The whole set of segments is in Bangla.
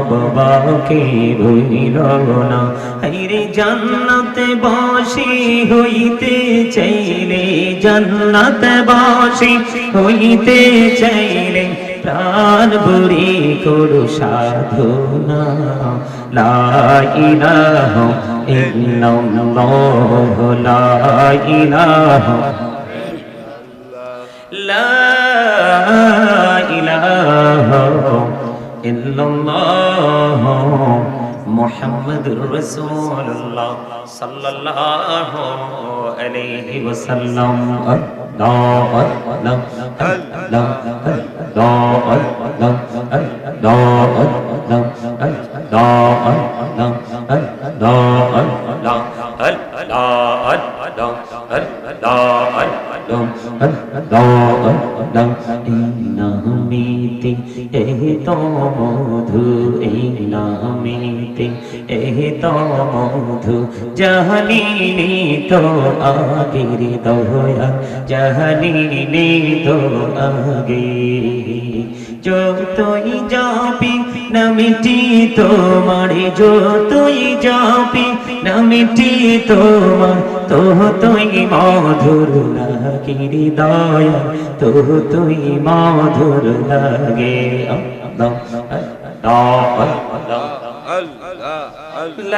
বাবাকে ভুলিল না। হায়রে জান্নাতে বাসি হইতে চাইলে, জান্নাতে বাসি হইতে চাইলে প্রাণ ভরে করো সাধনা। লা ইলাহা ইল্লাল্লাহ, লা ইলাহা, লা ইলাহা ইল্লাল্লাহ মুহাম্মাদুর রাসূলুল্লাহ সাল্লাল্লাহু আলাইহি ওয়াসাল্লাম। আল্লাহু আকবার, আল্লাহু আকবার, আল্লাহু আকবার, আল্লাহু আকবার, আল্লাহু নামেতে এহ তো মধু, এই নামেতে এহ তো মধু, জাহালিনি তো আগের দয়া, জাহালিনি তো আগে। যতই যাবি না মিটি তোমার, যতই যাবি না মিটি তোমার, তো তুই মধুর লাগে হৃদয়, তো তুই মধুর লাগে। আল্লাহ আল্লাহ আল্লাহ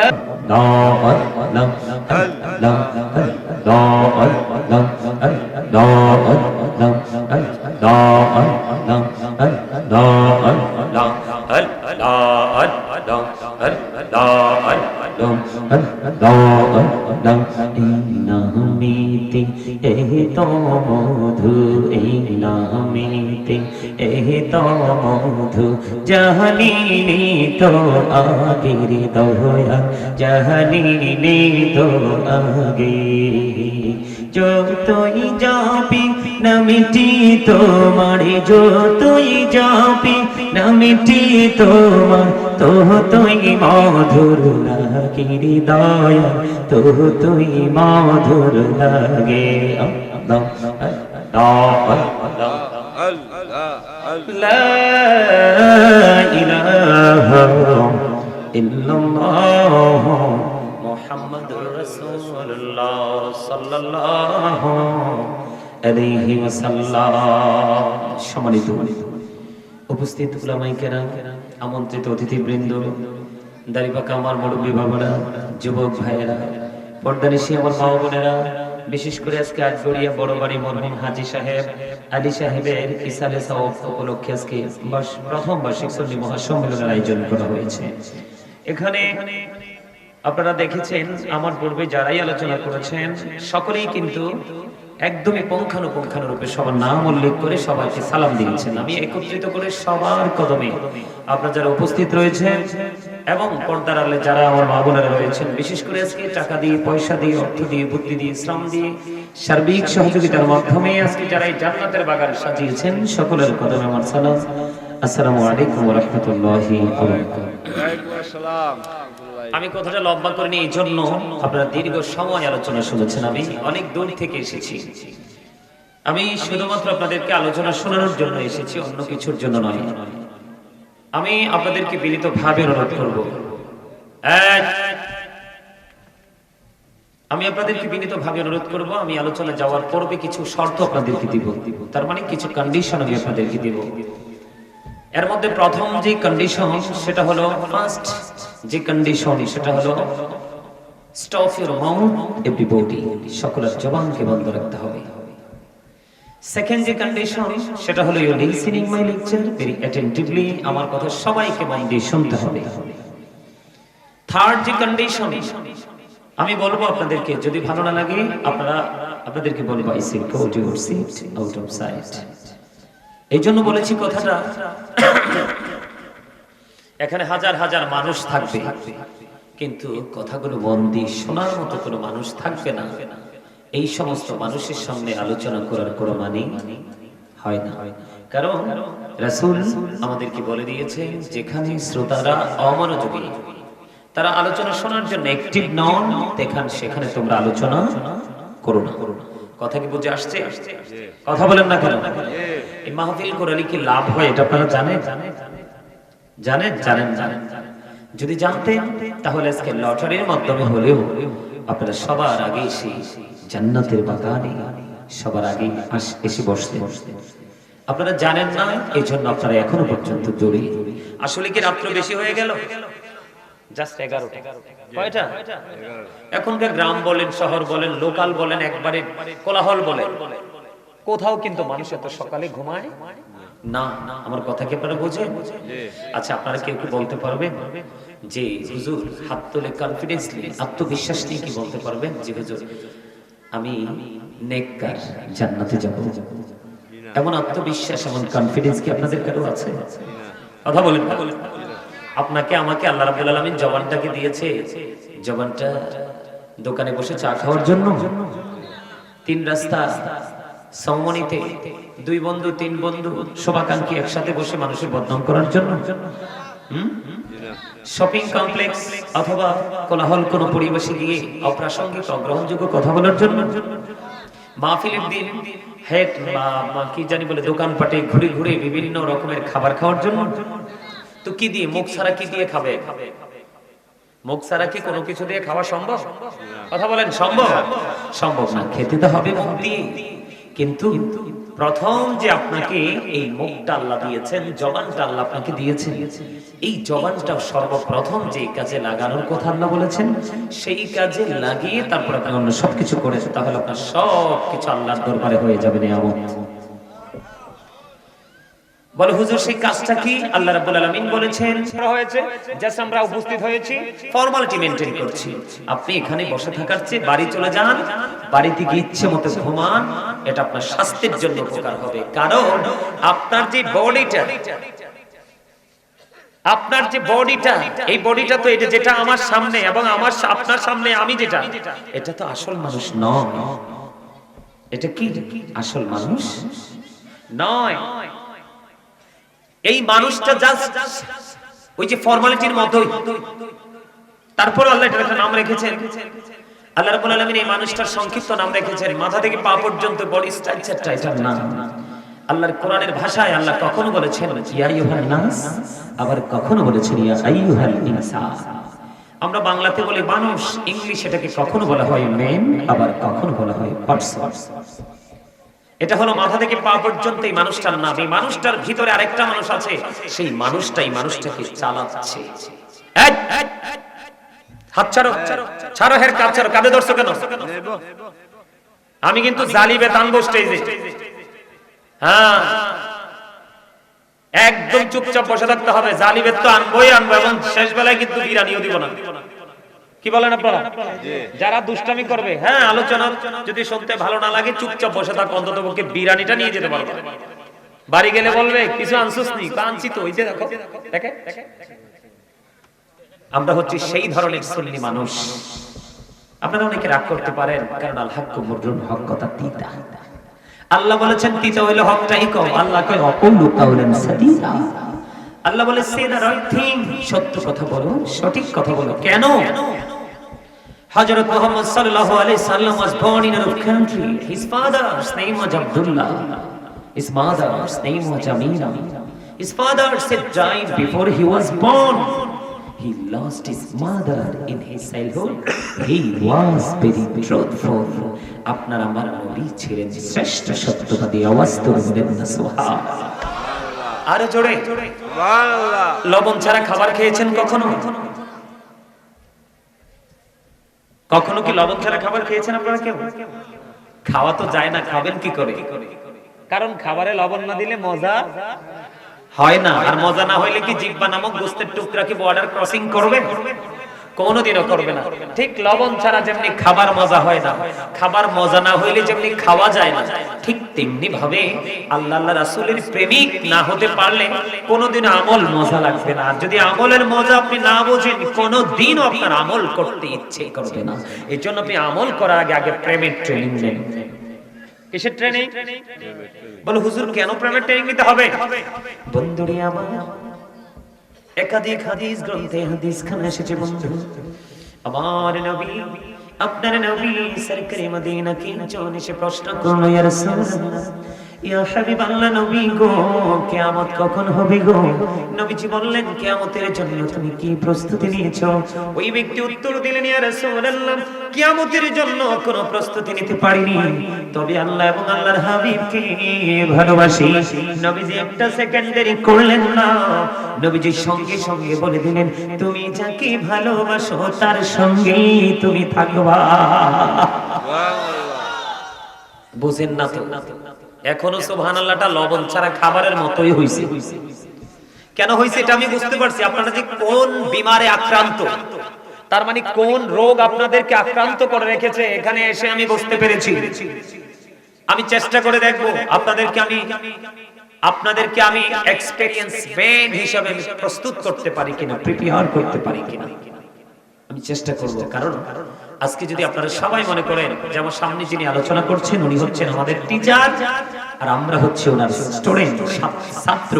নামেতে এহ তো মধু, এই নামেতে এহ তো মধু, জাহালিনি তো আগের দয়া, জাহালিনি তো আগে। যতই যাবি না মিটি তোমার, যতই যাবি না মিটি তোমার, তো তুই মধুর লাগে হৃদয়, তো তুই মধুর লাগে। আল্লাহ আল্লাহ লা ইলাহা ইল্লাল্লাহ মুহাম্মাদুর রাসূলুল্লাহ সাল্লাল্লাহু আলাইহি ওয়াসাল্লাম। সম্মানিত উপস্থিত উলামায়ে কেরাম, আমন্ত্রিত অতিথিবৃন্দ, দাড়িপাকা আমার মুরব্বী বাবারা, যুবক ভাইয়েরা, পর্দানিশী আমার মা বোনেরা, বিশেষ করে আজকে আজগড়িয়া বড় বাড়ি মরহুম হাজী সাহেব আলী সাহেবের ইসালে সওয়াব উপলক্ষে আজকে প্রথম বার্ষিক সুন্নি মহাসম্মেলনের আয়োজন করা হয়েছে। এখানে আপনারা দেখেছেন আমার পূর্বে যারাই আলোচনা করেছেন সকলেই কিন্তু একদমই পুঙ্খানুপুঙ্খানুরূপে সবার নাম উল্লেখ করে সবাইকে সালাম দিয়েছেন। আমি একত্রিত করে সবার কদমে আপনারা যারা উপস্থিত রয়েছেন এবং পর্দার আড়ালে যারা আমার মা বোনেরা রয়েছেন, বিশেষ করে আজকে টাকা দিয়ে, পয়সা দিয়ে, অর্থ দিয়ে, বুদ্ধি দিয়ে, শ্রম দিয়ে, সার্বিক সহযোগিতার মাধ্যমে আজকে যারা এই জান্নাতের বাগান সাজিয়েছেন সকলের কদমে আমার সালাম। আসসালামু আলাইকুম ওয়া রাহমাতুল্লাহি ওয়া বারাকাতুহু। আমি কথাটা লম্বা করিনি, এই জন্য আপনারা দীর্ঘ সময় আলোচনা শুনেছেন। আমি অনেক দূর থেকে এসেছি, আমি শুধুমাত্র আপনাদেরকে আলোচনা শোনানোর জন্য এসেছি, অন্য কিছুর জন্য নয়। আমি আপনাদেরকে বিনীতভাবে অনুরোধ করব, আমি আপনাদেরকে বিনীতভাবে অনুরোধ করব, আমি আলোচনা যাওয়ার পূর্বে কিছু শর্ত আপনাদেরকে দিব, তার মানে কিছু কন্ডিশন আমি আপনাদেরকে দিব। এর মধ্যে প্রথম যে কন্ডিশন সেটা হলো, ফার্স্ট যে কন্ডিশন সেটা হলো স্টপ ইউর মাউথ এভরিবডি, সকলের জবানকে বন্ধ রাখতে হবে। সেকেন্ড যে কন্ডিশন সেটা হলো you listening my lecture very attentively, আমার কথা সবাইকে মন দিয়ে শুনতে হবে। থার্ড যে কন্ডিশন, আমি বলবো আপনাদেরকে, যদি ভালো না লাগে আপনাদেরকে বলবো I say go to your seat out of sight. এই জন্য বলেছি কথাটা, এখানে হাজার হাজার মানুষ থাকবে কিন্তু কথাগুলো মন দিয়ে শোনার মতো কোনো মানুষ থাকবে না। এই সমস্ত মানুষের সামনে আলোচনা করার কোনো মানে হয় না, কারণ রাসূল আমাদেরকে বলে দিয়েছেন যেখানে শ্রোতারা অমনোযোগী, তারা আলোচনা শোনার জন্য অ্যাক্টিভ নন, সেখানে তোমরা আলোচনা করো না। কথা কি বুঝে আসছে? কথা বলেন না কেন? এই মাহফিল করে কি লাভ হয় এটা আপনারা জানেন? জানেন জানেন জানেন যদি জানতেন তাহলে আজকে লটারির মাধ্যমে হলেও আপনারা সবার আগে এসে জান্নাতের বাগানে সবার আগে এসে বসতেন। আপনারা জানেন না, এই জন্য আপনারা এখনো পর্যন্ত জড়িয়ে। আসলে কি রাত্র বেশি হয়ে গেল? জাস্ট 11টা। কয়টা? এখনকার গ্রাম বলেন, শহর বলেন, লোকাল বলেন, একবারে কোলাহল বলেন, কোথাও কিন্তু মানুষ এত সকালে ঘুমায় না। আমার কথা কি আপনারা বোঝেন? আচ্ছা, আপনারা কেউ কি বলতে পারবেন যে হুজুর, হাত তুলে কনফিডেন্সলি, আত্মবিশ্বাস নিয়ে কি বলতে পারবেন যে হুজুর আমি নেককার, জান্নাতে যাব? এমন আত্মবিশ্বাস, এমন কনফিডেন্স কি আপনাদের কারো আছে? কথা বলেন। আপনাকে আমাকে আল্লাহ রাব্বুল আলামিন জবানটাকে দিয়েছে, জবানটা দোকানে বসে চা খাওয়ার জন্য, তিন রাস্তা সমমনিতে দুই বন্ধু, তিন বন্ধু শোভাকাঙ্ক্ষী একসাথে বসে মানুষের বদনাম করার জন্য, শপিং কমপ্লেক্স অথবা কোলাহল কোন পরিবেশে গিয়ে অপ্রাসঙ্গিক অগ্রহণযোগ্য কথা বলার জন্য, মাহফিলের দিন হেড বা কি জানি বলে দোকানপাটে ঘুরে ঘুরে বিভিন্ন রকমের খাবার খাওয়ার জন্য। তো কি দিয়ে, মুখ ছাড়া কি দিয়ে খাবে? মুখ ছাড়া কি কোনো কিছু দিয়ে খাওয়া সম্ভব? কথা বলেন, সম্ভব? সম্ভব না। খেতে তো হবে মুখ দিয়ে। কিন্তু প্রথম যে আপনাকে এই মুখটা আল্লাহ দিয়েছেন, জবানটা আল্লাহ আপনাকে দিয়েছেন, এই জবানটা সর্বপ্রথম যে কাজে লাগানোর কথা আল্লাহ বলেছেন, সেই কাজে লাগিয়ে তারপর আপনি অন্য সবকিছু করেছেন, তাহলে আপনার সবকিছু আল্লাহর দরবারে হয়ে যাবে নিয়ামত। বলে হুজুর সেই কাজটা কি? আল্লাহ রাব্বুল আলামিন বলেছেন হয়েছে জাস্ট আমরা উপস্থিত হয়েছি, ফর্মালিটি মেইনটেইন করছি। আপনি এখানে বসে থাকার চেয়ে বাড়ি চলে যান, বাড়িতে গিয়ে ইচ্ছে মতো ঘুমান, এটা আপনার স্বাস্থ্যের জন্য উপকার হবে। কারণ আপনার যে বডিটা, আপনার যে বডিটা, এই বডিটা তো এটা যেটা আমার সামনে এবং আমার আপনার সামনে আমি যেটা, এটা তো আসল মানুষ নয়। এটা কি আসল মানুষ নয়। এই মানুষটা জাস্ট ওই যে ফর্মালিটির মতোই। তারপর আল্লাহ এটার একটা নাম রেখেছেন। আল্লাহ রাব্বুল আলামিন এই মানুষটার সংক্ষিপ্ত নাম রেখেছেন, মাথা থেকে পা পর্যন্ত বডি স্ট্রাকচারটা এটার নাম। আল্লাহর কোরআনের ভাষায় আল্লাহ কখনো বলেছেন ইয়া আইয়ুহান নাস, আবার কখনো বলেছেন ইয়া আইয়ুহাল ইনসান। আমরা বাংলাতে বলি মানুষ, ইংলিশ এটাকে কখনো বলা হয় ম্যান, আবার কখনো বলা হয় পারসন। এটা হলো মাথা থেকে পা পর্যন্ত এই মানুষটার নাম। এই মানুষটার ভিতরে আরেকটা মানুষ আছে, সেই মানুষটাই মানুষটাকে চালাচ্ছে। হাত ছাড়ো, ছাড়ো, হের কাজ ছাড়ো, কাঁধে ধরছো কেন? আমি কিন্তু জালিবে টানবো স্টেজে। হ্যাঁ, একদম চুপচাপ বসে থাকতে হবে। জালিবের তো আনবোই আনবো, এবং শেষ বেলায় কিন্তু বিরানিও দিব না। কি বলেন আপনারা? যারা দুষ্টামি করবে, হ্যাঁ, আলোচনা যদি শুনতে ভালো না লাগে চুপচাপ বসে থাক, অন্তত পক্ষে বিরানিটা নিয়ে যেতে পারবে। বাড়ি গেলে বলবে কিছু আনছিস নি? আনছি তো, ওই যে দেখো, দেখে। আমরা হচ্ছে সেই ধরনের সুন্নি মানুষ। আপনারা অনেকে রাগ করতে পারেন, কারণ আল হাক্কু মুররুন, হক কথা তিতা। আল্লাহ বলেছেন তিতা হইলে হকটাই কম। আল্লাহ কয় অকুলু কাউলান সাদীদা। আল্লাহ বলে সে দ্য রাইট থিং, সত্য কথা বলো, সঠিক কথা বলো। কেন? হযরত মুহাম্মদ সাল্লাল্লাহু আলাইহি সাল্লাম was born in Arab country. His father's name was Abdullah. His mother's name was Amina. His father said died before he was born. He lost his mother in his childhood. He was very truthful. আপনার আমার নবী ছিলেন শ্রেষ্ঠ সত্যবাদী। আওয়াজ তো বলেন না সুবহানাল্লাহ। আরে জোরে সুবহানাল্লাহ। লবণ ছাড়া খাবার খেয়েছেন কখনো? কখনো কি লবণ ছাড়া খাবার খেয়েছেন আপনারা কেউ? খাওয়া তো যায় না, খাবেন কি করে? কারণ খাবারে লবণ না দিলে মজা হয় না। আর মজা না হইলে কি জিহ্বা নামক গোস্তের টুকরা কি বর্ডার ক্রসিং করবে? কোনোদিনও করবে না। ঠিক লবণ ছাড়া যেমনি খাবার মজা হয় না, খাবার মজা না হইলে যেমনি খাওয়া যায় না, ঠিক তেমনি ভাবে আল্লাহ রাসূলের প্রেমিক না হতে পারলে কোনোদিন আমল মজা লাগবে না। আর যদি আমলের মজা আপনি না বোঝেন, কোনোদিনও আপনার আমল করতে ইচ্ছে করবে না। এই জন্য আপনি আমল করার আগে আগে প্রেমের ট্রেনিং নেন। কিসের ট্রেনিং? বলো হুজুর কেন প্রেমের ট্রেনিং নিতে হবে? বন্ধুরে আমার, একাধিক হাদিস গ্রন্থে হাদিস খানা এসেছে বন্ধু, আমার নবী, আপনার নবী সরকারে মদিনা কি জন এসে প্রশ্ন করলো, ইয়া রাসূলুল্লাহ, ইয়া হাবিবাল্লাহ নবী গো, কিয়ামত কখন হবে গো? নবীজি বললেন, কিয়ামতের জন্য তুমি কি প্রস্তুতি নিয়েছো? ওই ব্যক্তি উত্তর দিলেন, ইয়া রাসূলুল্লাহ, কিয়ামতের জন্য কোনো প্রস্তুতি নিতে পারিনি, তবে আল্লাহ এবং আল্লাহর হাবিবকে ভালোবাসি। নবীজি একটা সেকেন্ড দেরি করলেন না, নবীজি সঙ্গে সঙ্গে বলে দিলেন, তুমি যাকে ভালোবাসো তার সঙ্গেই তুমি থাকবা। বুঝেন না তো? এখনো সুবহানাল্লাহটা লবণ ছাড়া খাবারের মতোই হইছে। কেন হইছে এটা আমি বুঝতে পারছি। আপনারা যে কোন বিমারে আক্রান্ত, তার মানে কোন রোগ আপনাদেরকে আক্রান্ত করে রেখেছে, এখানে এসে আমি বুঝতে পেরেছি। আমি চেষ্টা করে দেখব আপনাদেরকে আমি এক্সপেরিয়েন্স ম্যান হিসেবে প্রস্তুত করতে পারি কিনা, প্রিপেয়ার করতে পারি কিনা আমি চেষ্টা করব। কারণ আজকে যদি আপনারা সবাই মনে করেন যে আমার সামনে যিনি আলোচনা করছেন উনি হচ্ছেন আমাদের টিচার আর আমরা হচ্ছে ওনার স্টুডেন্ট, ছাত্র,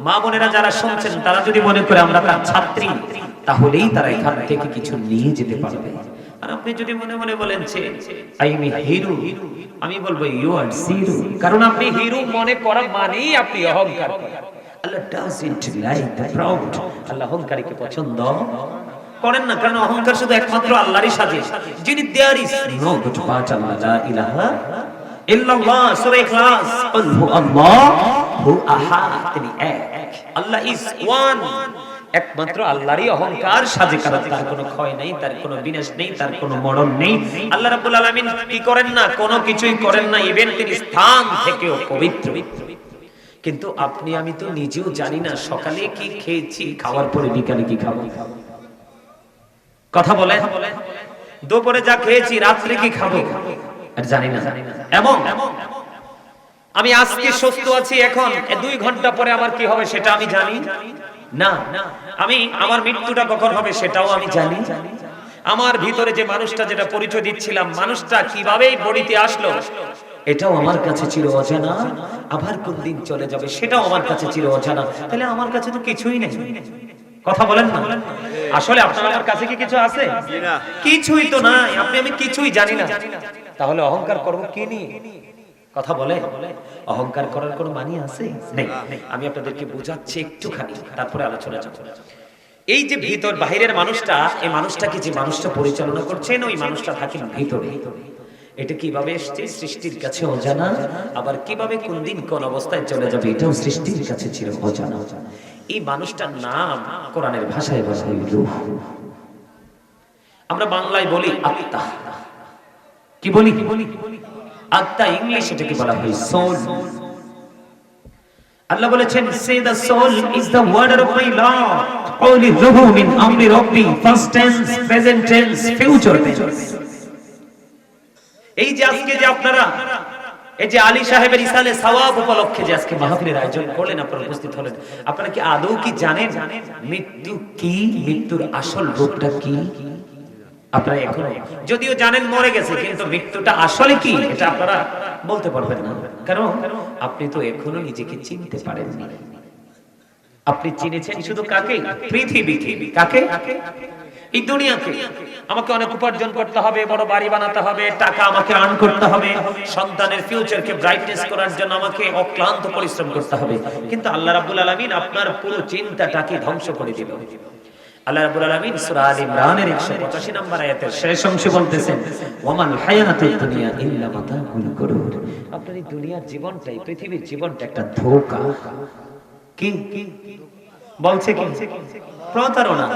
মা বোনেরা যারা শুনছেন তারা যদি মনে করে আমরা তার ছাত্রী, তাহলেই তারা এখান থেকে কিছু নিয়ে যেতে পারবে। আর আপনি যদি মনে মনে বলেন যে আই এম হিরো, আমি বলবো ইউ আর জিরো। কারণ আপনি হিরো মনে করা মানেই আপনি অহংকার করেন। আল্লাহ ডাজন্ট লাইক দ্য প্রাউড, আল্লাহ অহংকারীকে পছন্দ করেন না। কারণ অহংকার শুধু একমাত্র আল্লাহরই সাজে, যিনি there is no god but Allah, লা ইলাহা ইল্লাল্লাহ। সূরা ইখলাস, কুল হু আল্লাহু আহাদ, তিনি এক, আল্লাহ ইজ ওয়ান। একমাত্র আল্লাহরই অহংকার সাজে, কারণ তার কোনো ক্ষয় নেই, তার কোনো বিনাশ নেই, তার কোনো মরণ নেই। আল্লাহ রাব্বুল আলামিন কি করেন না? কোনো কিছুই করেন না, ইভেন তিনি স্থান থেকেও পবিত্র। কিন্তু আপনি আমি তো নিজেও জানি না সকালে কি খেয়েছি, খাওয়ার পরে বিকালে কি খাবো। কথা বলেন, দুপুরে যা খেয়েছি রাত্রে কি খাবো আর জানি না। এবং আমি আজকে সুস্থ আছি, এখন 2 ঘন্টা পরে আমার কি হবে সেটা আমি জানি না। আমি আমার মৃত্যুটা কখন হবে সেটাও আমি জানি। আমার ভিতরে যে মানুষটা, যেটা পরিচয় দিচ্ছিলাম, মানুষটা কিভাবে বডিতে আসলো এটাও আমার কাছে চির অজানা। আবার কোন দিন চলে যাবে সেটাও আমার কাছে চির অজানা। তাহলে আমার কাছে তো কিছুই নেই। কথা বলেন না? আসলে আপনার আমার কাছে কি কিছু আছে? কিছুই তো নাই। আপনি আমি কিছুই জানি না, তাহলে অহংকার করব কি নিয়ে? কথা বলে, অহংকার করার কোনো মানে আছে? নেই। আমি আপনাদেরকে বোঝাচ্ছি একটুখানি, তারপরে আলোচনা যাব। এই যে ভিতর বাহিরের মানুষটা, এই মানুষটাকে যে মানুষটা পরিচালনা করছেন, ওই মানুষটা থাকেন ভিতরে। এটা কিভাবে এসেছে সৃষ্টির কাছে অজানা, আবার কিভাবে কোন দিন কোন অবস্থায় চলে যাবে এটাও সৃষ্টির কাছে ছিল অজানা। এই মানুষটার নাম কোরআনের ভাষায় বলা হয় রূহ। আমরা বাংলায় বলি আত্মা। কি বলি? আত্মা, ইংলিশে এটাকে বলা হয় সোল। আল্লাহ বলেছেন, say the soul is the word of my lord, only রূহু মিন আমরি রাব্বি, first tense, present tense, future tense. এই যে আজকে যে আপনারা এই যে আলী সাহেবের ইসালে সওয়াব উপলক্ষে যে আজকে মাহফিলের আয়োজন করলেন, আপনারা উপস্থিত হলেন, আপনারা কি আদৌ কি জানেন মৃত্যু কি? মৃত্যুর আসল রূপটা কি? আপনারা এখন যদিও জানেন মরে গেছে, কিন্তু মৃত্যুটা আসলে কি এটা আপনারা বলতে পারবেন না। কারণ আপনি তো এখনো নিজেকে চিনতে পারেননি। আপনি চিনেছেন শুধু কাকে? পৃথিবীকে। কাকে? এই দুনিয়াকে। আমাকে অনেক উপার্জন করতে হবে, বড় বাড়ি বানাতে হবে, টাকা আমাকে আর্ন করতে হবে, সন্তানের ফিউচারকে ব্রাইটনেস করার জন্য আমাকে অক্লান্ত পরিশ্রম করতে হবে। কিন্তু আল্লাহ রাব্বুল আলামিন আপনার পুরো চিন্তাটাকে ধ্বংস করে দিল। আল্লাহ রাব্বুল আলামিন সূরা আলে ইমরানের 185 নম্বর আয়াতের শেষ অংশে বলতেছেন, ওয়ামাল হায়াতুদ দুনিয়া ইল্লা মাতাউল গুরুর। আপনার এই দুনিয়ার জীবনটাই, পৃথিবীর জীবনটা একটা ধোঁকা। কি বলছে? কি প্রতারণা।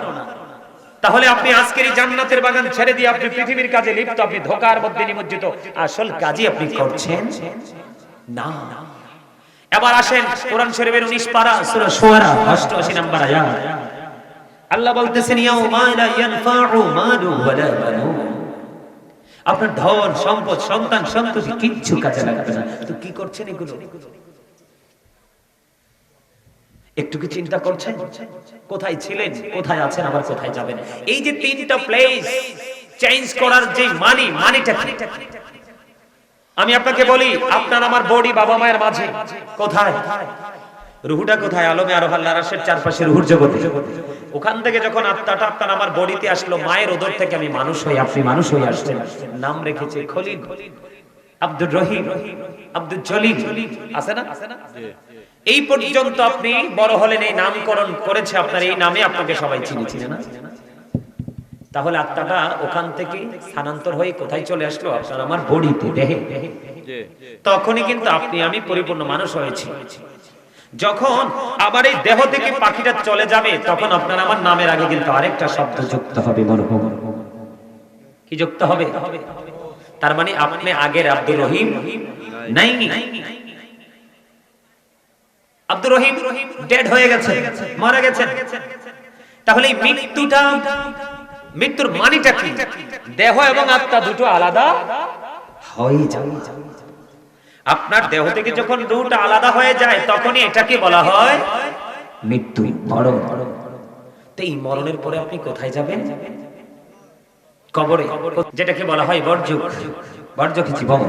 তাহলে আপনি আজকের এই জান্নাতের বাগান ছেড়ে দিয়ে আপনি পৃথিবীর কাজে লিপ্ত, আপনি ধোঁকার মধ্যে নিমজ্জিত। আসল কাজই আপনি করছেন না। এবার আসেন কোরআন শরীফের 19 পারা সূরা শুআরা 88 নম্বর আয়াত। আল্লাহ বলতেছেন, ইয়াউমা লা ইয়ানফাউ মালু ওয়ালা বানুন। আপনার ধন সম্পদ, সন্তান সন্ততি কিচ্ছু কাজে লাগবে না। তো কি করছেন এগুলো? একটু কি চিন্তা করছেন? কোথায় ছিলেন, কোথায় আছেন, আবার কোথায় যাবেন? এই যে তিনটা প্লেস চেঞ্জ করার যে মানিটা কি? আমি আপনাকে বলি, আপনার আমার বডি বাবা মায়ের মাঝে কোথায়? রুহুটা কোথায়? আলমে আর আল্লাহর আরশের চারপাশে রুহুর জগতে। ওখান থেকে যখন আত্মাটা আপনার আমার বডিতে আসলো, মায়ের ওদর থেকে আমি মানুষ হই, আপনি মানুষ হয়ে আসছেন। নাম রেখেছে খলিল। আব্দুর রহিম, আব্দুল জলিল আছে না? এই পর্যন্ত আপনি বড় হলেন, এই নামকরণ করেছে আপনার, এই নামে আপনাকে সবাই চিনে না? তাহলে আত্মাটা ওখান থেকে স্থানান্তর হয়ে কোথায় চলে আসলো? আপনার আমার বডিতে, দেহে। তখনই কিন্তু আপনি আমি পরিপূর্ণ মানুষ হয়েছি। যখন আবার এই দেহ থেকে পাখিটা চলে যাবে, তখন আপনার আমার নামের আগে কিন্তু আরেকটা শব্দ যুক্ত হবে, মরহুম। কি যুক্ত হবে? তার মানে আপনি আগের আব্দুর রহিম নাই, আব্দুর রহিম ডেড হয়ে গেছে, মারা গেছে। তাহলে এই মৃত্যুটা, মৃত্যুর মানেটা কি? দেহ এবং আত্মা দুটো আলাদা হয়ে যায়। আপনার দেহ থেকে যখন রূহটা আলাদা হয়ে যায়, তখনই এটাকে বলা হয় মৃত্যু, মরণ। তো এই মরণের পরে আপনি কোথায় যাবেন? কবরে, যেটাকে বলা হয় বর্জক, বর্জক জীবন।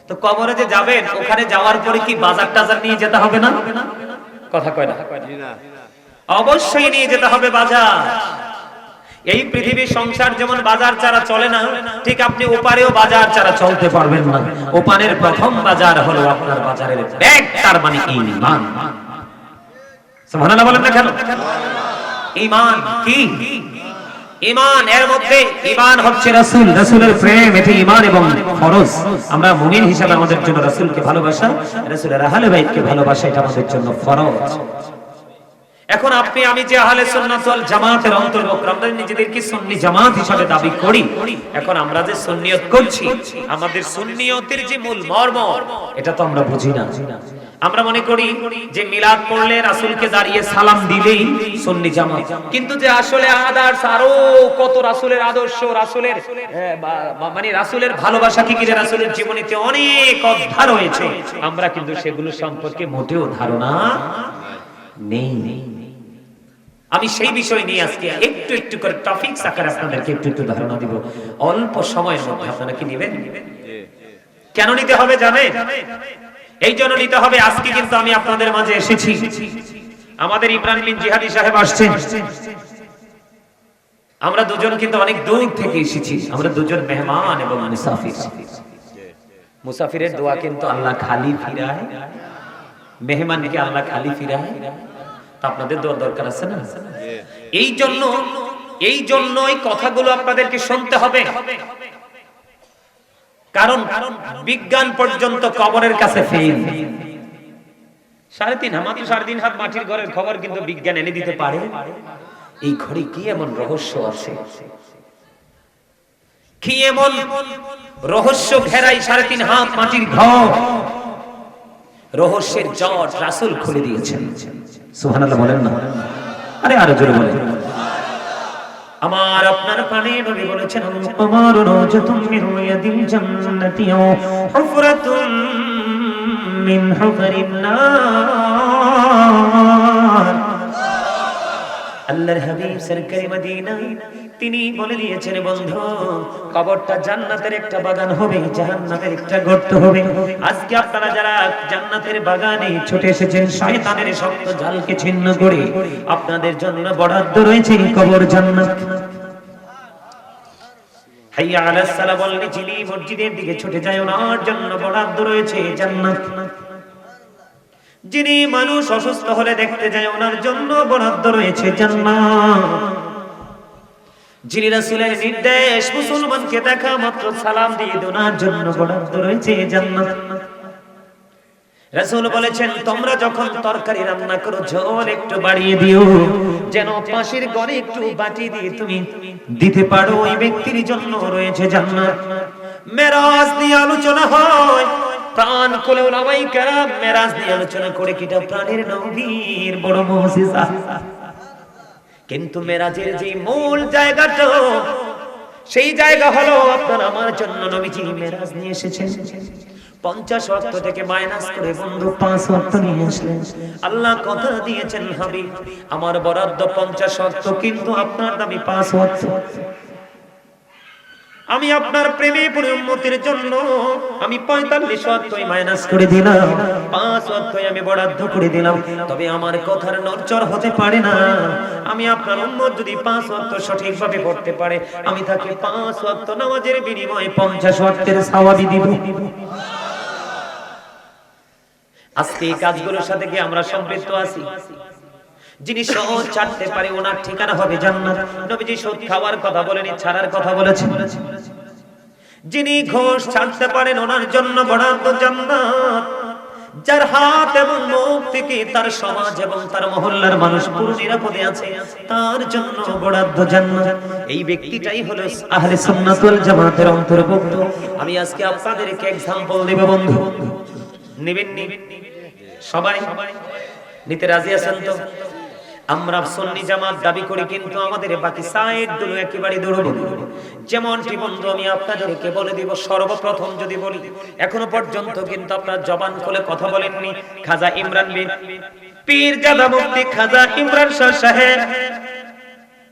তো কবরে যে যাবেন, ওখানে যাওয়ার পরে কি বাজার টাজার নিয়ে যেতে হবে না? কথা কয় না? অবশ্যই নিয়ে যেতে হবে বাজার। এই পৃথিবীর সংসার যেমন বাজার ছাড়া চলে না, ঠিক আপনি ওপারেও বাজার ছাড়া চলতে পারবেন না। ওপারের প্রথম বাজার হলো আপনার বাজারের ব্যাগ, তার মানে ঈমান। সুবহানাল্লাহ বলেন না কেন? ঈমান কি? ঈমান, এর মধ্যে ঈমান হচ্ছে রাসূল, রাসূলের প্রেম, এটি ঈমান এবং ফরজ। আমরা মুমিন হিসেবে আমাদের জন্য রাসূলকে ভালোবাসা, রাসূলের আহলে বাইতকে ভালোবাসা, এটা আমাদের জন্য ফরজ। এখন আপনি আমি যে আহলে সুন্নাত ওয়াল জামাতের অন্তর্ভুক্ত, আমরা নিজেদেরকে সুন্নি জামাত হিসেবে দাবি করি। এখন আমরা যে সুন্নিয়ত করছি, আমাদের সুন্নিয়তের যে মূল মর্ম, এটা তো আমরা বুঝি না। আমরা মনে করি যে মিলাদ পড়লে রাসূলকে দাঁড়িয়ে সালাম দিলেই সুন্নি জামাত, কিন্তু যে আসলে আদার্স আরো কত রাসূলের আদর্শ, রাসূলের মানে রাসূলের ভালোবাসা কি কি, রাসূলের জীবনীতে অনেক অধ্যায় রয়েছে, আমরা কিন্তু সেগুলো সম্পর্কে মোটেও ধারণা নেই। আমি সেই বিষয় নিয়ে আজকে একটু একটু করে টপিকস আকারে আপনাদেরকে একটু একটু ধারণা দিব, অল্প সময়ের মধ্যে। আপনারা কি নেবেন? কেন নিতে হবে জানেন? এই জন্য নিতে হবে, আজকে কিন্তু আমি আপনাদের মাঝে এসেছি, আমাদের ইমরান বিন জিহাদি সাহেব আসছেন। আমরা দুজন কিন্তু অনেক দূর থেকে এসেছি, আমরা দুজন মেহমান এবং মুসাফির। মুসাফিরের দোয়া কিন্তু আল্লাহ খালি ফিরায়, মেহমানকে আল্লাহ খালি ফিরায়। আপনাদের দোয়া দরকার আছে না? এই জন্যই কথাগুলো আপনাদেরকে শুনতে হবে। কারণ বিজ্ঞান পর্যন্ত কবরের কাছে ফেল। 3.5 হাত মাটির ঘরের খবর কিন্তু বিজ্ঞান এনে দিতে পারে। এই ঘরে কি এমন রহস্য আছে, কি এমন রহস্য ঘেরাই 3.5 হাত মাটির ঘর? রহস্যের জট রাসূল খুলে দিয়েছেন। সুবহানাল্লাহ বলেন না? আরে আরো জোরে বলেন। আমার আপনার প্রাণে নবী বলেছেন, আমার রাজাতুম মিন রিয়াদিল জান্নাতি হুফরাতুন মিন হুফারিন নার। আল্লাহর হাবিব সরকারি মদিনা তিনি বলে দিয়েছেন, বন্ধু, কবরটা জান্নাতের একটা বাগান হবে, জাহান্নামের একটা গর্ত হবে। আজকে আপনারা যারা জান্নাতের বাগানে ছুটে এসেছেন, শয়তানের শক্ত জালকে ছিন্ন করে আপনাদের জন্য বরাদ্দ রয়েছে কবর জান্নাত। হাইয়া আলাস সালাহ বললে যিনি মসজিদের দিকে ছুটে যায়, ওনার জন্য বরাদ্দ রয়েছে জান্নাত। যিনি মানুষ অসুস্থ হলে দেখতে যায়, ওনার জন্য বরাদ্দ রয়েছে জান্নাত। যিনি রাসূলের নির্দেশ মুসলমানকে দেখা মাত্র সালাম দিয়ে ওনার জন্য বরাদ্দ রয়েছে জান্নাত। রাসূল বলেছেন, তোমরা যখন তরকারি রান্না করো, ঝোল একটু বাড়িয়ে দিও, যেন পাশের ঘরে একটু বাটি দিয়ে তুমি দিতে পারো, ওই ব্যক্তির জন্য রয়েছে জান্নাত। মেরাজ নিয়ে আলোচনা হয়, প্রাণ খুলে ওলামায়ে কেরাম মেরাজ নিয়ে আলোচনা করে, কিটা প্রাণের নবীর বড় মুজিজা। কিন্তু মেরাজের যে মূল জায়গাটা, সেই জায়গা হলো আপনার আমার জন্য নবীজি মেরাজ নিয়ে এসেছেন। 50 ওয়াক্ত থেকে মাইনাস করে বন্ধু 5 ওয়াক্ত নিয়ে আসলেন। আল্লাহ কথা দিয়েছেন, হাবিব আমার বরাদ্দ 50 ওয়াক্ত, কিন্তু আপনার দাবি 5 ওয়াক্ত। আমি আপনার প্রেমে পড়ে উম্মতের জন্য আমি 45 ওয়াক্ত মাইনাস করে দিলাম, 5 ওয়াক্ত আমি বরাদ্দ করে দিলাম। তবে আমার কথার নড়চড় হতে পারে না। আমি আপনার উম্মত যদি 5 ওয়াক্ত সঠিকভাবে পড়তে পারে, আমি তাকে 5 ওয়াক্ত নামাজের বিনিময়ে 50 ওয়াক্তের সওয়াব দিব। আজকে এই কাজগুলোর সাথে কি আমরা সম্পৃক্ত আছি? যিনি সহজ ছাড়তে পারে ওনার ঠিকানা হবে জান্নাত। নবীজি সুদ খাওয়ার কথা বলেনি, ছাড়ার কথা বলেছেন। যিনি ঘুষ ছাড়তে পারেন ওনার জন্য বরাদ্দ জান্নাত। যার হাত এবং মুখ থেকে তার সমাজ এবং তার মহল্লার মানুষ পুরো নিরাপদে আছে, তার জন্য বরাদ্দ জান্নাত। এই ব্যক্তিটাই হলো আহলে সুন্নাত ওয়াল জামাতের অন্তর্ভুক্ত। আমি আজকে আপনাদেরকে एग्जांपल দেব বন্ধু। নেবেন সবাই? নিতে রাজি আছেন তো? আমরা সুন্নি জামাত দাবি করি, কিন্তু আমাদের বাকি সাইড গুলো একেবারে দুর্বল। যেমনটি বন্ধু আমি আপনাদেরকে বলে দিব, সর্বপ্রথম যদি বলি, এখনো পর্যন্ত কিন্তু আপনারা জবান খুলে কথা বলেননি। খাজা ইমরান বিন পীরজাদা মুফতি খাজা ইমরান শাহ সাহেব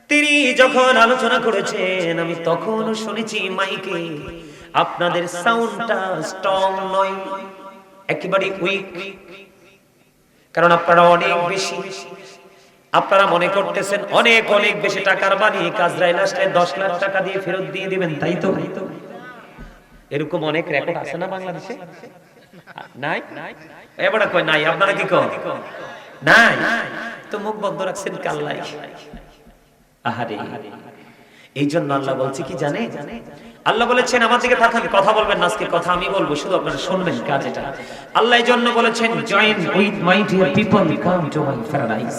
তিনি যখন আলোচনা করেছেন, আমি তখন শুনেছি মাইকে আপনাদের সাউন্ডটা স্ট্রং নয়, একেবারে উইক। কারণ আপনারা অনেক বেশি, আপনারা মনে করতেছেন অনেক অনেক বেশি টাকার বানিয়ে কাজরাইল আসলে 10 লাখ টাকা দিয়ে ফেরত দিয়ে দিবেন, তাই তো? এরকম অনেক রেকর্ড আছে না বাংলাদেশে? নাই? এবারে কই নাই, আপনারা কি কন? নাই তো মুখ বন্ধ রাখছেন কাল্লাই। আহারে, এই জন্য আল্লাহ বলছে কি জানে? আল্লাহ বলেছেন আমার দিকে তাকান, কথা বলবেন না, আজকে কথা আমি বলবো, শুধু আপনারা শুনবেন কাজ এটা। আল্লাহ এই জন্য বলেছেন join with my dear people come to my paradise.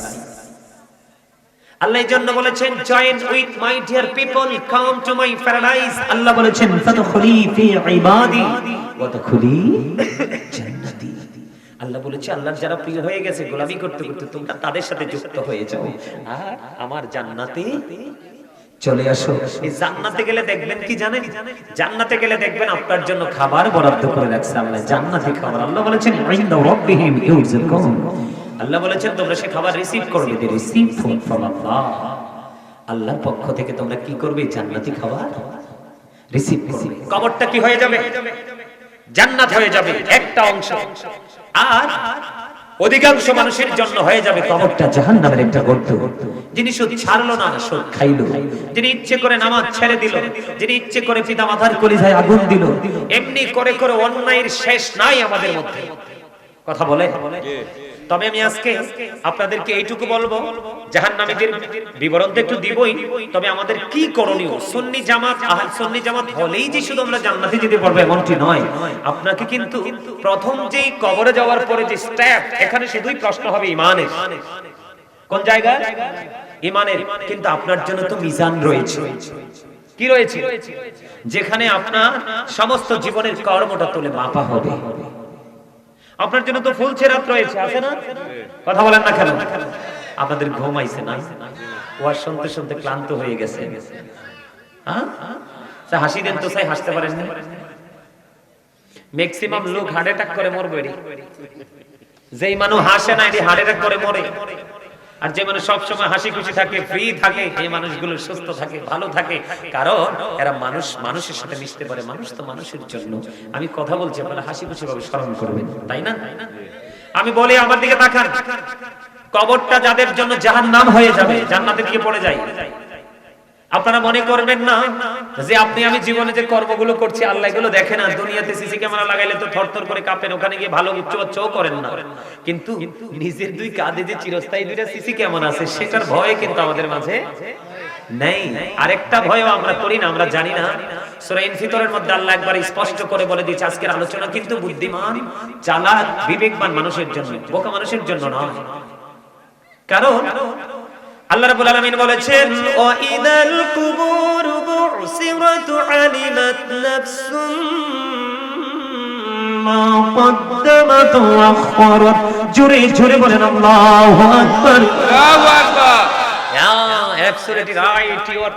Allah এই জন্য বলেছেন join with my dear people come to my paradise. Allah বলেছেন ফাদখুলি ফি ইবাদি ওয়া তাদখুলি জান্নাতি। আল্লাহ বলেছে আল্লাহর যারা প্রিয় হয়ে গেছে গোলামি করতে করতে তোমরা তাদের সাথে যুক্ত হয়ে যাও আর আমার জান্নাতে চলে আসো। এই জান্নাতে গেলে দেখবেন কি জানেন? জান্নাতে গেলে দেখবেন আপনার জন্য খাবার বরাদ্দ করে রাখছে আল্লাহ, জান্নাতি খাবার। আল্লাহ বলেছেন ইনদা রাব্বিহিম ইউরযাকুন। আল্লাহ বলেছেন তোমরা সে খাবার রিসিভ করবে, দি রিসিভ ফ্রম আল্লাহ। আল্লাহর পক্ষ থেকে তোমরা কি করবে? জান্নাতি খাবার রিসিভ করবে। কবরটা কি হয়ে যাবে? জান্নাত হয়ে যাবে একটা অংশ, আর অধিকাংশ মানুষের জন্য হয়ে যাবে কবরটা জাহান্নামের একটা গর্ত। যিনি সুদ ছাড়লো না, সুদ খাইলো, যিনি ইচ্ছে করে নামাজ ছেড়ে দিল, যিনি ইচ্ছে করে পিতা মাতার কলিজায় আগুন দিল, এমনি করে করে অন্যায়ের শেষ নাই আমাদের মধ্যে। কথা বলে? তবে আমি আজকে আপনাদেরকে এইটুকু বলবো, জাহান্নামীদের বিবরণ তো একটু দিবই, তবে আমাদের কি করণীয়? সুন্নি জামাত, আহলে সুন্নি জামাত হলেই যে শুধু আমরা জান্নাতে যেতে পারবো এমনটি নয়। আপনাকে কিন্তু প্রথম যেই কবরে যাওয়ার পরে যে স্টেপ, এখানে শুধুই প্রশ্ন হবে ঈমানের। কোন জায়গায়? ঈমানের। কিন্তু আপনার জন্য তো মিজান রয়েছে। কি রয়েছে? যেখানে আপনার সমস্ত জীবনের কর্মটা তুলে মাপা হবে। আপনার জন্য তো ফুল ছেরাত রয়েছে, আছে না? কথা বলেন না কেন? আপনাদের ঘুম আইছে না? ওয়াজ শুনতে শুনতে ক্লান্ত হয়ে গেছে। হ্যাঁ, হাসি দেন তো, চাই হাসতে পারেন না। ম্যাক্সিমাম লোক হার্ট অ্যাটাক করে মরবে। যেই মানুষ হাসে না এটি হার্ট অ্যাটাক করে মরে, আর যে মানুষ সব সময় হাসি খুশি থাকে, ফ্রি থাকে, এই মানুষগুলো সুস্থ থাকে, ভালো থাকে, কারণ এরা মানুষের সাথে মিশতে পারে। মানুষ তো মানুষের জন্য। আমি কথা বলছি, আপনারা হাসি খুশি ভাবে স্মরণ করবেন, তাই না? আমি বলি আমার দিকে তাকান, কবরটা যাদের জন্য জাহান্নাম হয়ে যাবে, জান্নাতের দিকে পড়ে যায়। আপনারা মনে করবেন না যে আপনি আমি জীবনে যে কর্মগুলো করছি আল্লাহ এগুলো দেখে না? দুনিয়াতে সিসি ক্যামেরা লাগাইলে তো থরথর করে কাঁপেন, ওখানে গিয়ে ভালো উচ্চবাচ্চও করেন না, কিন্তু নিজের দুই কাঁধে যে চিরস্থায়ী দুইটা সিসি ক্যামেরা আছে সেটার ভয় কিন্তু আমাদের মাঝে নেই। আরেকটা ভয়ও আমরা করি না, আমরা জানি না। সূরা ইনফিতরের মধ্যে আল্লাহ একবার স্পষ্ট করে বলে দিয়েছে আজকের আলোচনা কিন্তু বুদ্ধিমান, চালাক, বিবেকবান মানুষের জন্য, বোকা মানুষের জন্য নয়। কারণ আল্লাহ রাব্বুল আলামিন বলেছেন ওয়া ইদাল কুবুর বুসিরাত আলিমাত নাফসুম মা কদ্দামাত ওয়া আখখারাত। জোরে জোরে বলেন আল্লাহু আকবার। আল্লাহু আকবার। Absolutely right, you are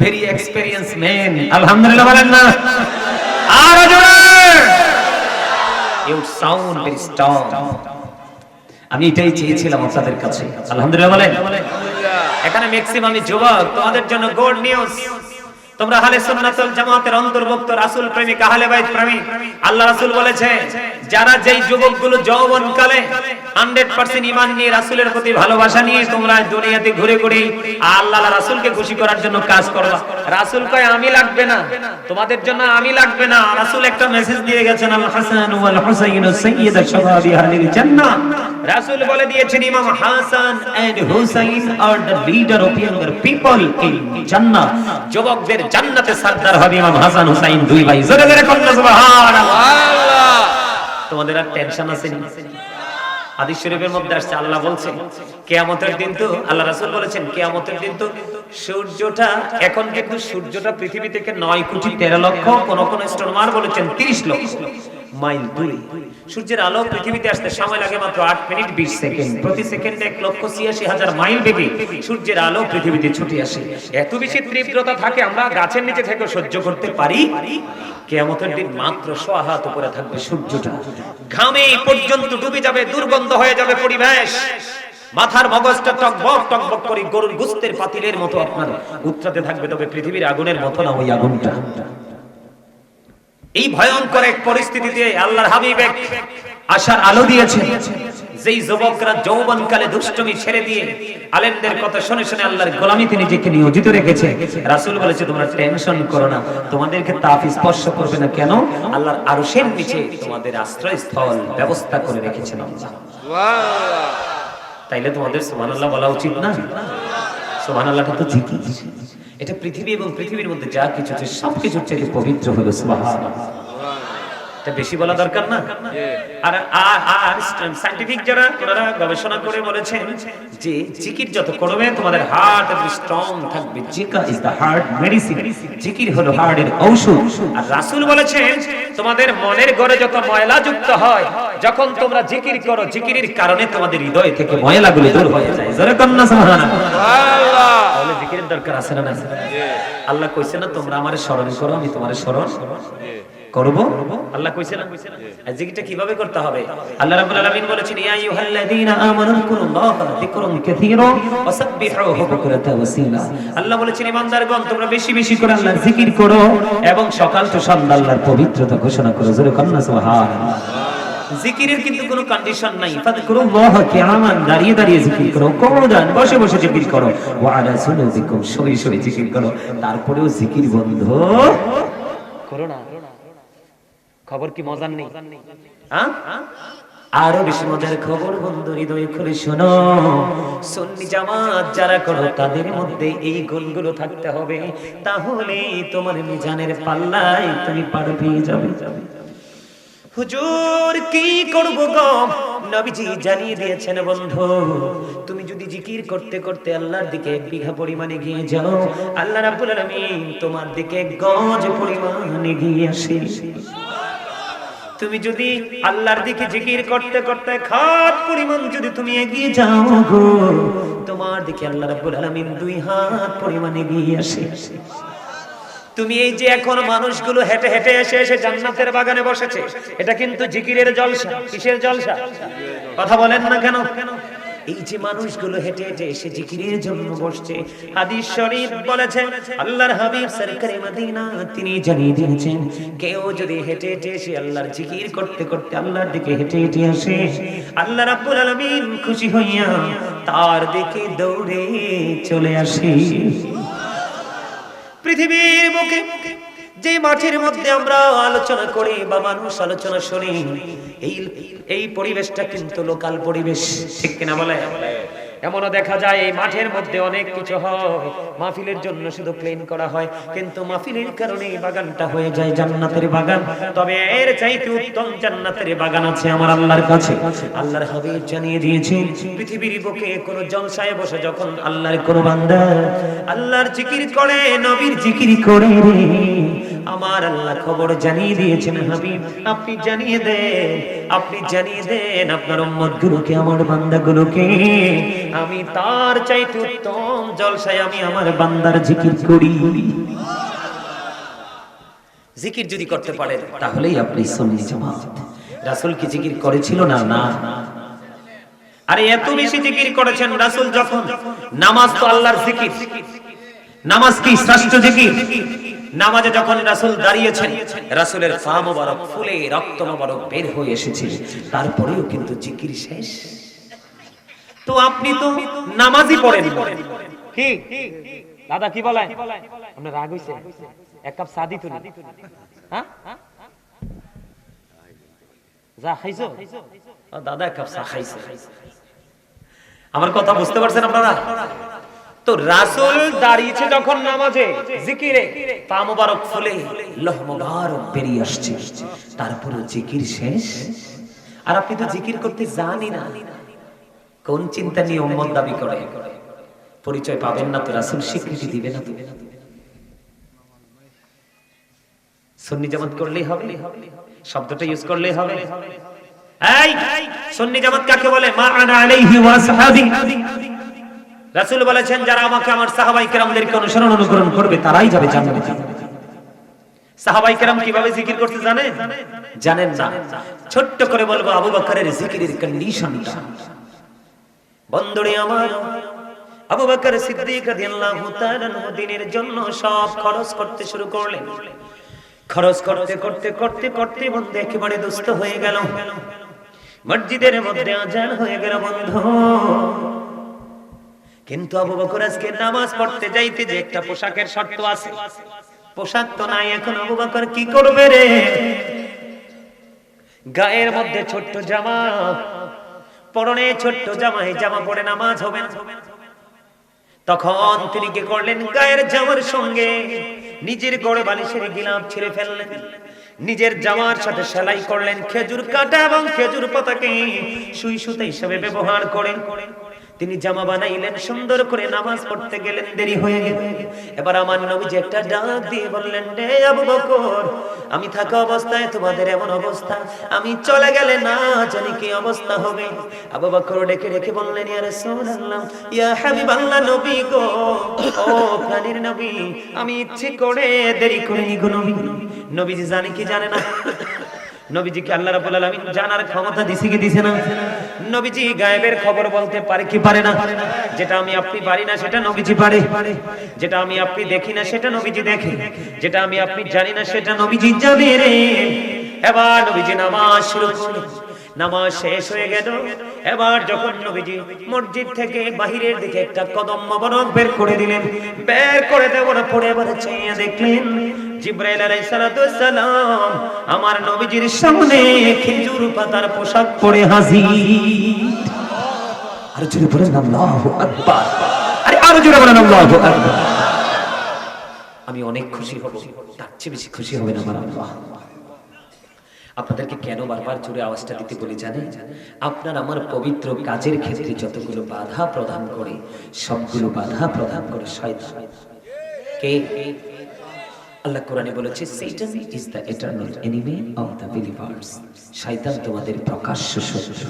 very experienced man. Alhamdulillah বলেন না? আর জোরে। You sound very strong. আমি এটাই চেয়েছিলাম আপনাদের কাছে। আলহামদুলিল্লাহ বলেন। এখানে ম্যাক্সিমাম যুবক, তোমাদের জন্য গুড নিউজ। তোমরা আহলে সুন্নাত ওয়াল জামাতের অন্তর্ভুক্ত, রাসূল প্রেমিক, আহলে বাইত প্রেমিক। আল্লাহ রাসূল বলেছে, যারা যেই যুবকগুলো যৌবনকালে 100% ঈমান নিয়ে রাসূলের প্রতি ভালোবাসা নিয়ে তোমরা দুনিয়াতে ঘুরে ঘুরে আল্লাহ রাসূলকে খুশি করার জন্য কাজ করবা। রাসূল কয় আমি লাগবে না, তোমাদের জন্য আমি লাগবে না। রাসূল একটা মেসেজ দিয়ে গেছেন, আল হাসান ওয়াল হুসাইন সাইয়্যিদা শাবাবি আহলিল জান্নাহ। রাসূল বলে দিয়েছেন, Imam Hasan and Husain are the leader of younger people in Jannah. যুবকদের জান্নাতে সরদার হবে ইমাম হাসান হুসাইন, দুই ভাই। জোরে জোরে কন্না সুবহানাল্লাহ। তোমাদের আর টেনশন আছে না? হাদিস শরীফের মধ্যে আসছে, আল্লাহ বলছেন কিয়ামতের দিন তো, আল্লাহ রাসূল বলেছেন কিয়ামতের দিন তো সূর্যটা, এখন কিন্তু সূর্যটা পৃথিবী থেকে 9,13,00,000, কোন কোন অ্যাস্ট্রোনমার বলেছেন 30 লক্ষ মাইল দূরে। সূর্যের আলো পৃথিবীতে আসতে সময় লাগে মাত্র 8 মিনিট 20 সেকেন্ড। প্রতি সেকেন্ডে 1,86,000 মাইল বেগে সূর্যের আলো পৃথিবীতে ছুটে আসে। এত বেশি তীব্রতা থাকে, আমরা গাছের নিচে থেকে সহ্য করতে পারি। কিয়ামতের দিন মাত্র 100 হাত উপরে থাকবে সূর্যটা, ঘামে পর্যন্ত ডুবে যাবে, দুর্গন্ধ হয়ে যাবে পরিবেশ। মাথার মগজটা টকবক টকবক করে গরুর গোশতের পাতিলের মতো আপনার উত্তাতে থাকবে, তবে পৃথিবীর আগুনের মতো না ওই আগুনটা। এই ভয়ঙ্কর এক পরিস্থিতিতে আল্লাহর হাবিব এক আশার আলো দিয়েছেন। যেই যুবকরা যৌবনকালে দুষ্টমি ছেড়ে দিয়ে আলেমদের কথা শুনে শুনে আল্লাহর গোলামিতে নিজেকে নিয়োজিত রেখেছে, রাসূল বলেছে তোমরা টেনশন করো না, তোমাদেরকে তাপ স্পর্শ করবে না। কেন? আল্লাহর আরশের নিচে তোমাদের আশ্রয়স্থল ব্যবস্থা করে রেখেছেন আল্লাহ। সুবহানাল্লাহ। তাইলে তোমাদের সুবহানাল্লাহ বলা উচিত না? সুবহানাল্লাহটা তো জিকির, এটা পৃথিবী এবং পৃথিবীর মধ্যে যা কিছু আছে সবকিছুর চেয়ে পবিত্র হলো সুবহানাল্লাহ। এটা বেশি বলা দরকার না? আর আর সায়েন্টিফিক যারা ওনারা গবেষণা করে বলেছেন যে জিকির যত করবে তোমাদের হার্ট এত স্ট্রং থাকবে। জিকির ইজ দা হার্ট মেডিসিন, জিকির হলো হার্টের ঔষধ। আর রাসূল বলেছেন তোমাদের মনের ঘরে যত ময়লা যুক্ত হয়, যখন তোমরা জিকির করো, জিকিরের কারণে তোমাদের হৃদয় থেকে ময়লাগুলো দূর হয়ে যায়। জোরে কন্না সুবহানাল্লাহ। তাহলে জিকিরের দরকার আছে না? না। আল্লাহ কইছে না তোমরা আমারে স্মরণ করো, আমি তোমারে স্মরণ করব। আল্লাহ কইছে না? আর জিকিরটা কিভাবে করতে হবে? আল্লাহ রাব্বুল আলামিন বলেছেন, ইয়া আইয়ুহাল্লাযীনা আমানু যিকুরুল্লাহা যিকরান কাসীরা ওয়াসাব্বিহুহু বুকরাতাও ওয়াসীলা। আল্লাহ বলেছেন ইমানদারগণ তোমরা বেশি বেশি করে আল্লাহর জিকির করো এবং সকাল তো সন্ধ্যা আল্লাহর পবিত্রতা ঘোষণা করো। জোরে কন্না সুবহানাল্লাহ। জিকিরের কিন্তু কোনো কন্ডিশন নাই। ফাযকুরুল্লাহা কিয়ামান, দাঁড়িয়ে দাঁড়িয়ে জিকির করো, কুউদান, বসে বসে জিকির করো, ওয়া আলা সুনুবিকুম, শুয়ে শুয়ে জিকির করো। তারপরেও জিকির বন্ধ করো না। খবর কি মজার নেই? আরো বেশি মজার খবর, বন্ধু হৃদয় খুলে শোনো। সুন্নি জামাত যারা করো তাদের মধ্যে এই গুণগুলো থাকতে হবে, তাহলে তোমার মিজানের পাল্লায় তুমি পার পেয়ে যাবে। হুজুর কি করব গো? নবীজি জানিয়ে দিয়েছেন বন্ধু, তুমি যদি জিকির করতে করতে আল্লাহর দিকে 1 বিঘা পরিমাণে গিয়ে যাও, আল্লাহ রাব্বুল আলামিন তোমার দিকে 1 গজ পরিমাণে গিয়ে আসে। তুমি যদি আল্লাহর দিকে জিকির করতে করতে খাত পরিমাণ যদি তুমি এগিয়ে যাও গো, তোমার দিকে আল্লাহ রাব্বুল আলামিন 2 হাত পরিমাণে এগিয়ে আসে। তুমি এই যে এখন মানুষগুলো হেঁটে হেঁটে এসে এসে জান্নাতের বাগানে বসেছে, এটা কিন্তু জিকিরের জলসা। কিসের জলসা? কথা বলেন না কেন? এই যে মানুষগুলো হেঁটে হেঁটে এসে জিকিরের জন্য বসছে, হাদিস শরীফ বলেছে আল্লাহর হাবিব সরকারে মদিনা তিনি জানিয়ে দিয়েছেন, কেউ যদি হেঁটে হেঁটে এসে আল্লাহর জিকির করতে করতে আল্লাহর দিকে হেঁটে হেঁটে আসে, আল্লাহ রাব্বুল আলামিন খুশি হইয়া তার দিকে দৌড়ে চলে আসে। পৃথিবীর বুকে যে মাঠের মধ্যে আমরা আলোচনা করি বা মানুষ আলোচনা শুনি, এই পরিবেশটা কিন্তু লোকাল পরিবেশ, ঠিক কিনা বলে? এমনও দেখা যায় এই মাঠের মধ্যে অনেক কিছু হয়, মাহফিলের জন্য শুধু প্লেন করা হয়, কিন্তু মাহফিলের কারণে বাগানটা হয়ে যায় জান্নাতের বাগান। তবে এর চাইতে উত্তম জান্নাতের বাগান আছে আমার আল্লাহর কাছে। আল্লাহর হাবিব জানিয়ে দিয়েছেন, পৃথিবীর বুকে কোন জলসায় বসে যখন আল্লাহর কোন বান্দা আল্লাহর জিকির করে, নবীর জিকির করে, আমার আল্লাহ খবর জানিয়ে দিয়েছেন, হাবিব আপনি জানিয়ে দেন, আপনি জানিয়ে দেন আপনার উম্মতগুলোকে, আমার বান্দাগুলোকে, আমি তার চাইতে উত্তম জলসায় আমি আমার বান্দার জিকির করি। জিকির যদি করতে পারেন তাহলেই আপনি সুন্নি জামাত। রাসূল কি জিকির করেছিল না? না। আরে এত বেশি জিকির করেছেন রাসূল, যখন নামাজ তো আল্লাহর জিকির, নামাজ কি শ্রেষ্ঠ জিকির? নামাজে যখন রাসূল দাঁড়িয়েছেন, রাসূলের পা মোবারক ফুলে রক্ত মোবারক বের হয়ে এসেছে, তারপরেও কিন্তু জিকির শেষ। তো আপনি তো নামাজই পড়েন কি দাদা, কি বলেন? আপনার রাগ হইছে? এক কাপ চা দিত না? হ্যাঁ যা খাইছো দাদা, এক কাপ চা খাইছে। আমার কথা বুঝতে পারছেন আপনারা? তো রাসূল দাঁড়িয়েছে যখন নামাজে জিকিরে, পা মোবারক ফুলে লোহ মোবারক বেরিয়ে আসছে, তারপরে জিকির শেষ। আর আপনি তো জিকির করতে জানি না, কোন চিন্তা নিয়ে উম্মত দাবি করে? পরিচয় পাবেন না তো, রাসূল স্বীকৃতি দিবে না। সুন্নি জামাত করলেই হবে, শব্দটা ইউজ করলেই হবে। এই সুন্নি জামাত কাকে বলে? মা আনা আলাইহি ওয়া সাহাবী। রাসূল বলেছেন, যারা আমাকে আমার সাহাবায়ে কেরামদেরকে অনুসরণ অনুকরণ করবে তারাই যাবে জান্নাতে। সাহাবায়ে কেরাম কিভাবে জিকির করতে জানেন না? ছোট্ট করে বলবো আবু বকরের জিকিরের কন্ডিশনটা। বন্ধুরে আমার, আবু বকর সিদ্দিক রাদিয়াল্লাহু তাআলা দ্বীনের জন্য সব খরচ করতে শুরু করলেন। খরচ করতে করতে করতে করতে বন্ধু একেবারে দুস্থ হয়ে গেল। মসজিদের মধ্যে আজান হয়ে গেল বন্ধু। কিন্তু আবু বকর আজকে নামাজ পড়তে যাইতে যে একটা পোশাকের শর্ত আছে, পোশাক তো নাই। এখন আবু বকর কি করবে রে? গায়ের মধ্যে ছোট্ট জামা, পরনে ছোট্ট জামা, এই জামা পরে নামাজ হবে না। তখন তিনি কি করলেন? গায়ের জামার সঙ্গে নিজের গড়ে বালিশের গিলাফ ছিঁড়ে ফেললেন, নিজের জামার সাথে সেলাই করলেন, খেজুর কাটা এবং খেজুর পাতাকে সুই সুতা হিসেবে ব্যবহার করেন। তিনি জামা বানাইলেন, সুন্দর করে নামাজ পড়তে গেলেন, দেরি হয়ে গেল। এবার আমার নবীজি একটা ডাক দিয়ে বললেন, রে আবু বকর, আমি থাকা অবস্থায় তোমাদের এমন অবস্থা, আমি চলে গেলে না জানি কি অবস্থা হবে। আবু বকর ডেকে ডেকে বললেন, ইয়া রাসূলুল্লাহ, ইয়া হাবিবাল্লাহ, নবী গো, ও প্রাণের নবী, আমি ইচ্ছে করে দেরি করিনি গো নবী। নবীজি জানে কি জানে না? নবীজিকে আল্লাহ রাব্বুল আলামিন জানার ক্ষমতা দিছে কি দিছে না? নবীজি গায়েবের খবর বলতে পারে কি পারে না? যেটা আমি আপনি পারি না সেটা নবীজি পারে, যেটা আমি আপনি দেখি না সেটা নবীজি দেখে, যেটা আমি আপনি জানি না সেটা নবীজি জানে রে। এবার নবীজি নামাজ শুরু করলেন। নামাজ শেষ হয়ে গেল। এবার যখন নবীজি মসজিদ থেকে বাহিরের দিকে একটা কদম মোবারক বের করে দিলেন, বের করে দেওয়ার পরে এবার চেয়ে দেখলেন জিবরাইল আলাইহিস সালাতু ওয়াস সালাম আমার নবীজির সামনে খেজুর পাতার পোশাক পরে হাজির। আর জোরে বলেন আল্লাহু আকবার। আরে আরো জোরে বলেন আল্লাহু আকবার। আমি অনেক খুশি হব, তার চেয়ে বেশি খুশি হবেন আমার আল্লাহ। আপনাদেরকে কেন বারবার জোরে আওয়াজটা দিতে বলি জানেন? আপনার আমার পবিত্র কাজের ক্ষেত্রে যতগুলো বাধা প্রদান করে, সবগুলো বাধা প্রদান করে শয়তান। কে? আল্লাহ কোরআনে বলেছে, Satan is the eternal enemy of the believers. শয়তান তোমাদের প্রকাশ্য শত্রু।